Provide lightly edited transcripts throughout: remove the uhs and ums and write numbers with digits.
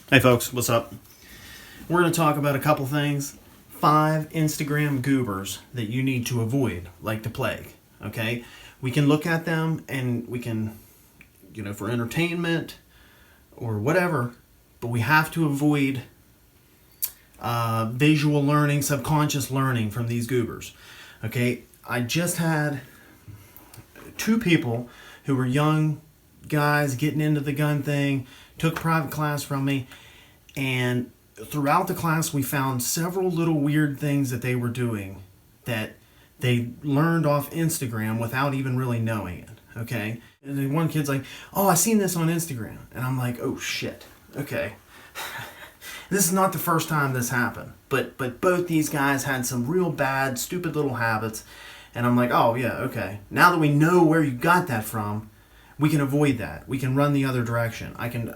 Hey folks, what's up? We're going to talk about a couple things. 5 Instagram goobers that you need to avoid like the plague, okay? We can look at them and we can, for entertainment or whatever, but we have to avoid visual learning, subconscious learning from these goobers, okay? I just had 2 people who were young guys getting into the gun thing, took private class from me, and throughout the class we found several little weird things that they were doing that they learned off Instagram without even really knowing it, okay? And then one kid's like, oh, I seen this on Instagram. And I'm like, oh shit, okay. This is not the first time this happened, but both these guys had some real bad, stupid little habits, and I'm like, oh yeah, okay. Now that we know where you got that from, we can avoid that. We can run the other direction. I can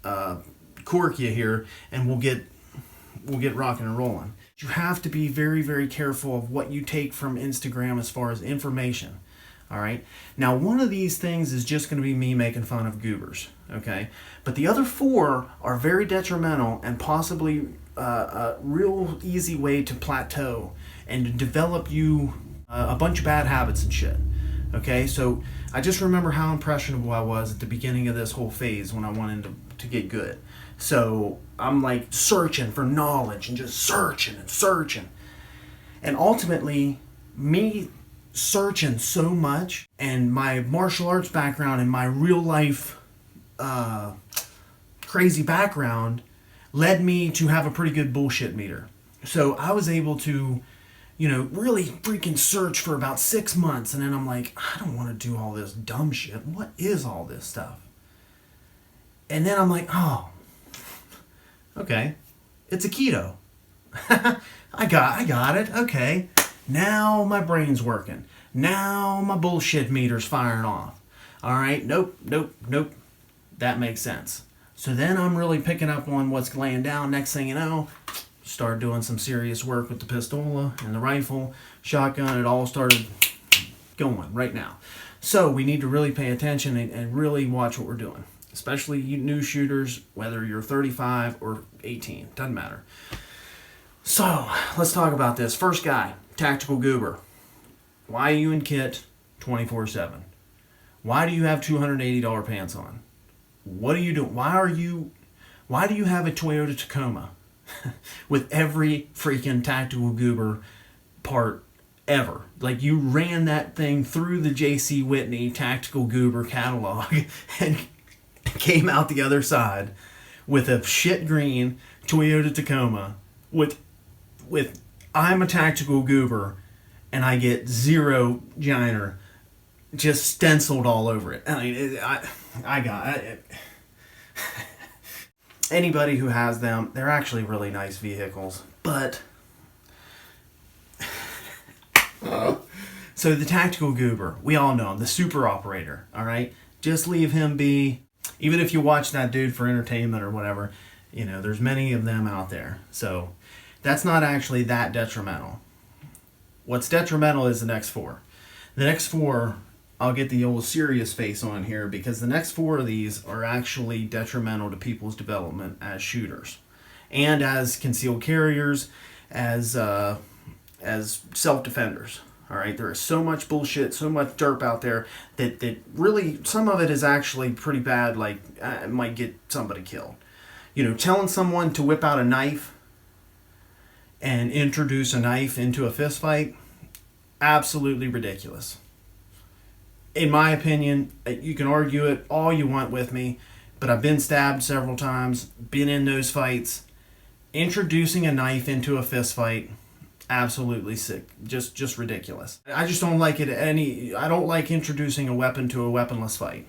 uncork you here, and we'll get rocking and rolling. You have to be very, very careful of what you take from Instagram as far as information. All right. Now, one of these things is just going to be me making fun of goobers. Okay. But the other 4 are very detrimental and possibly a real easy way to plateau and to develop you a bunch of bad habits and shit. Okay, so I just remember how impressionable I was at the beginning of this whole phase when I wanted to get good. So I'm like searching for knowledge and just searching and searching. And ultimately, me searching so much and my martial arts background and my real life crazy background led me to have a pretty good bullshit meter. So I was able to really freaking search for about 6 months, and then I'm like, I don't want to do all this dumb shit. What is all this stuff? And then I'm like, oh, okay, it's a keto. I got it. Okay, now my brain's working. Now my bullshit meter's firing off. All right, nope. That makes sense. So then I'm really picking up on what's laying down. Next thing you know, start doing some serious work with the pistola and the rifle, shotgun. It all started going right now. So we need to really pay attention and really watch what we're doing, especially you new shooters, whether you're 35 or 18, doesn't matter. So let's talk about this. First guy, tactical goober. Why are you in kit 24/7? Why do you have $280 pants on? What are you doing? Why do you have a Toyota Tacoma with every freaking tactical goober part ever? Like, you ran that thing through the J.C. Whitney tactical goober catalog and came out the other side with a shit green Toyota Tacoma with I'm a tactical goober and I get 0 Giner just stenciled all over it. I mean, I got it. Anybody who has them, they're actually really nice vehicles. But so the tactical goober, we all know him, the super operator. All right, just leave him be. Even if you watch that dude for entertainment or whatever, there's many of them out there. So that's not actually that detrimental. What's detrimental is the next 4. The next 4, I'll get the old serious face on here, because the next 4 of these are actually detrimental to people's development as shooters and as concealed carriers, as self-defenders. All right, there is so much bullshit, so much derp out there that really, some of it is actually pretty bad, like it might get somebody killed. Telling someone to whip out a knife and introduce a knife into a fist fight, absolutely ridiculous. In my opinion, you can argue it all you want with me, but I've been stabbed several times, been in those fights. Introducing a knife into a fist fight, absolutely sick. Just ridiculous. I just don't like it I don't like introducing a weapon to a weaponless fight.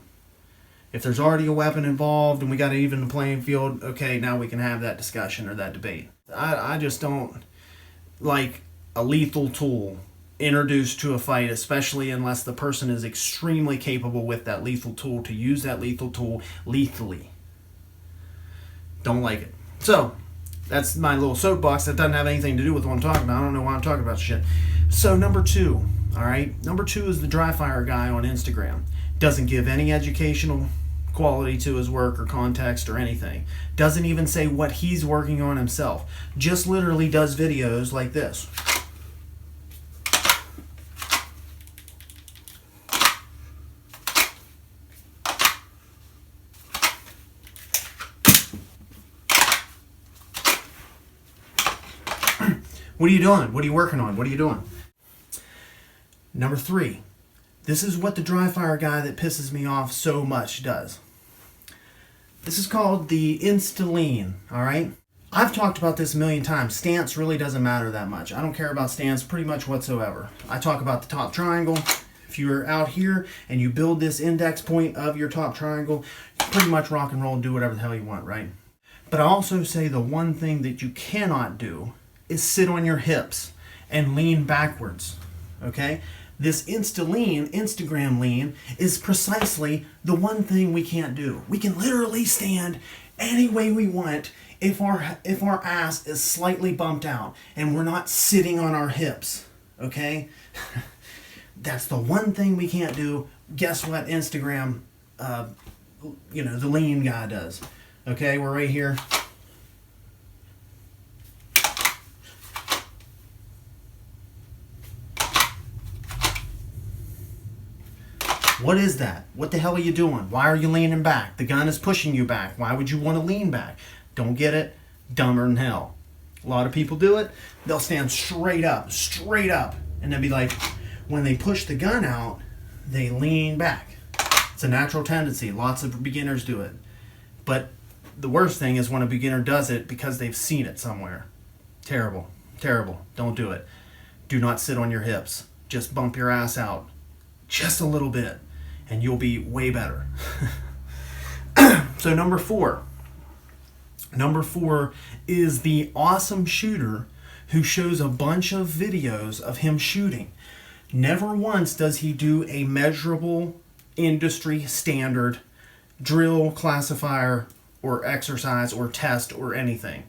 If there's already a weapon involved and we got to even the playing field, okay, now we can have that discussion or that debate. I just don't like a lethal tool introduced to a fight, especially unless the person is extremely capable with that lethal tool to use that lethal tool lethally. Don't like it. So that's my little soapbox. That doesn't have anything to do with what I'm talking about. I don't know why I'm talking about shit. So number 2, all right? Number 2 is the dry fire guy on Instagram. Doesn't give any educational quality to his work or context or anything. Doesn't even say what he's working on himself. Just literally does videos like this. What are you doing? What are you working on? What are you doing? Number 3. This is what the dry fire guy that pisses me off so much does. This is called the Insta-Lean, alright? I've talked about this a million times. Stance really doesn't matter that much. I don't care about stance pretty much whatsoever. I talk about the top triangle. If you're out here and you build this index point of your top triangle, you pretty much rock and roll and do whatever the hell you want, right? But I also say the one thing that you cannot do is sit on your hips and lean backwards, okay? This Instagram lean, is precisely the one thing we can't do. We can literally stand any way we want if our ass is slightly bumped out and we're not sitting on our hips, okay? That's the one thing we can't do. Guess what Instagram, the lean guy does, okay? We're right here. What is that? What the hell are you doing? Why are you leaning back? The gun is pushing you back. Why would you want to lean back? Don't get it? Dumber than hell. A lot of people do it. They'll stand straight up, and they'll be like, when they push the gun out, they lean back. It's a natural tendency. Lots of beginners do it. But the worst thing is when a beginner does it because they've seen it somewhere. Terrible. Terrible. Don't do it. Do not sit on your hips. Just bump your ass out. Just a little bit. And you'll be way better. So number 4. Number 4 is the awesome shooter who shows a bunch of videos of him shooting. Never once does he do a measurable industry standard drill, classifier, or exercise, or test, or anything.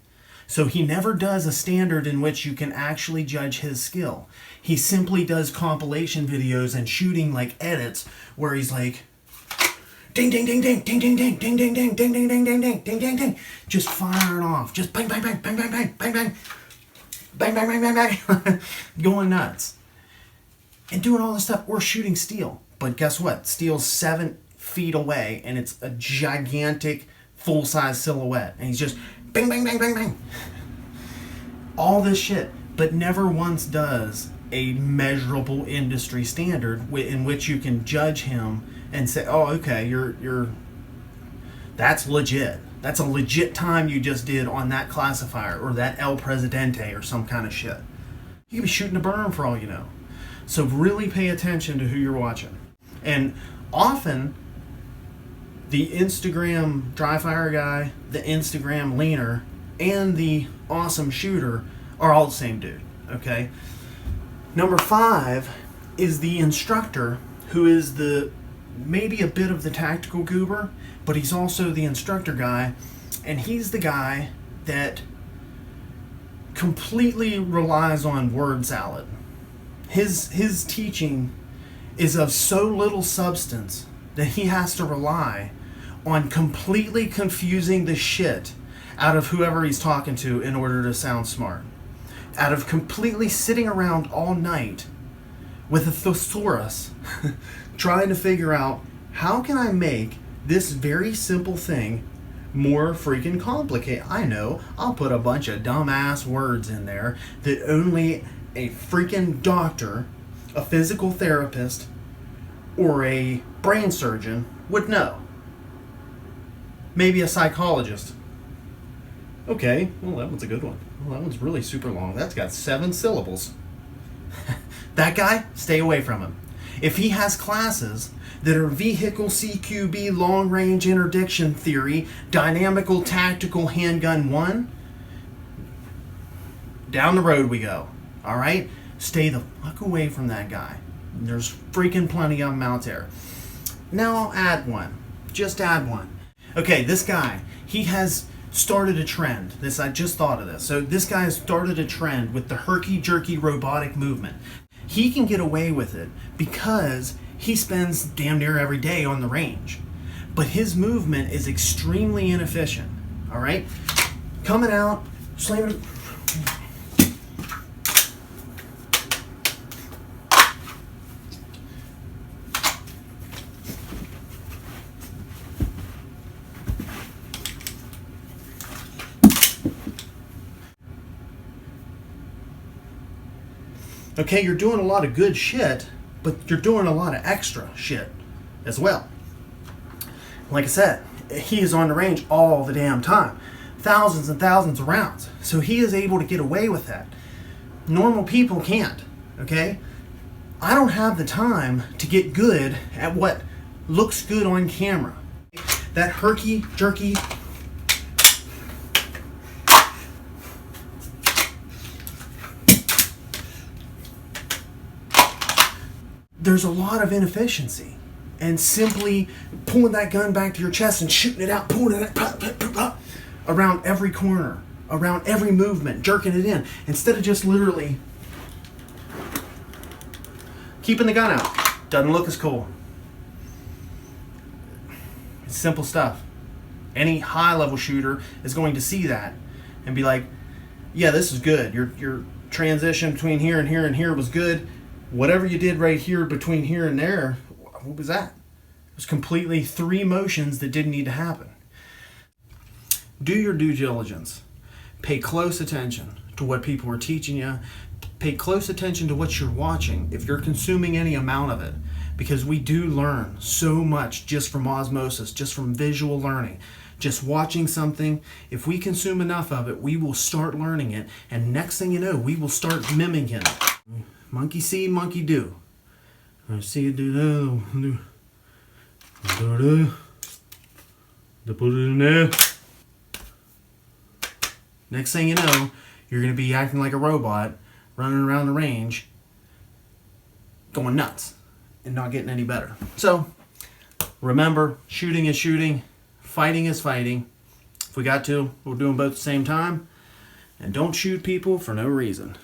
So he never does a standard in which you can actually judge his skill. He simply does compilation videos and shooting like edits where he's like, ding, ding, ding, ding, ding, ding, ding, ding, ding, ding, ding, ding, ding, ding, ding, ding, ding, ding, just firing off, just bang, bang, bang, bang, bang, bang, bang, bang, bang, bang, bang, bang, bang, going nuts, and doing all this stuff. Or shooting steel, but guess what? Steel's 7 feet away, and it's a gigantic full-size silhouette, and he's just bang, bang, bang, bang, bang, all this shit, but never once does a measurable industry standard in which you can judge him and say, oh, okay, you're that's legit. That's a legit time you just did on that classifier or that El Presidente or some kind of shit. You could be shooting a berm for all you know. So really pay attention to who you're watching. And often the Instagram dry fire guy, the Instagram leaner, and the awesome shooter are all the same dude, okay? Number 5 is the instructor, who is maybe a bit of the tactical goober, but he's also the instructor guy, and he's the guy that completely relies on word salad. His teaching is of so little substance that he has to rely on completely confusing the shit out of whoever he's talking to in order to sound smart. Out of completely sitting around all night with a thesaurus trying to figure out, how can I make this very simple thing more freaking complicated? I know, I'll put a bunch of dumbass words in there that only a freaking doctor, a physical therapist, or a brain surgeon would know. Maybe a psychologist. Okay, well, that one's a good one. Well, that one's really super long. That's got 7 syllables. That guy, stay away from him. If he has classes that are vehicle CQB, long range interdiction theory, dynamical tactical handgun 1, down the road we go. All right? Stay the fuck away from that guy. There's freaking plenty of them out there. Now I'll add one. Just add one. Okay, this guy, he has started a trend. I just thought of this. So this guy has started a trend with the herky-jerky robotic movement. He can get away with it because he spends damn near every day on the range. but his movement is extremely inefficient. All right? Coming out, slamming. Okay, you're doing a lot of good shit, but you're doing a lot of extra shit as well. Like I said, he is on the range all the damn time. Thousands and thousands of rounds. So he is able to get away with that. Normal people can't, okay? I don't have the time to get good at what looks good on camera. That herky-jerky, there's a lot of inefficiency, and simply pulling that gun back to your chest and shooting it out, pulling it out, around every corner, around every movement, jerking it in, instead of just literally keeping the gun out. Doesn't look as cool. It's simple stuff. Any high-level shooter is going to see that and be like, yeah, this is good. Your transition between here and here and here was good. Whatever you did right here between here and there, what was that? It was completely 3 motions that didn't need to happen. Do your due diligence. Pay close attention to what people are teaching you. Pay close attention to what you're watching, if you're consuming any amount of it, because we do learn so much just from osmosis, just from visual learning. Just watching something, if we consume enough of it, we will start learning it, and next thing you know, we will start mimicking it. Monkey see, monkey do. I see it do. Put it in there. Next thing you know, you're going to be acting like a robot, running around the range, going nuts, and not getting any better. So, remember, shooting is shooting, fighting is fighting. If we got to, we'll do them both at the same time. And don't shoot people for no reason.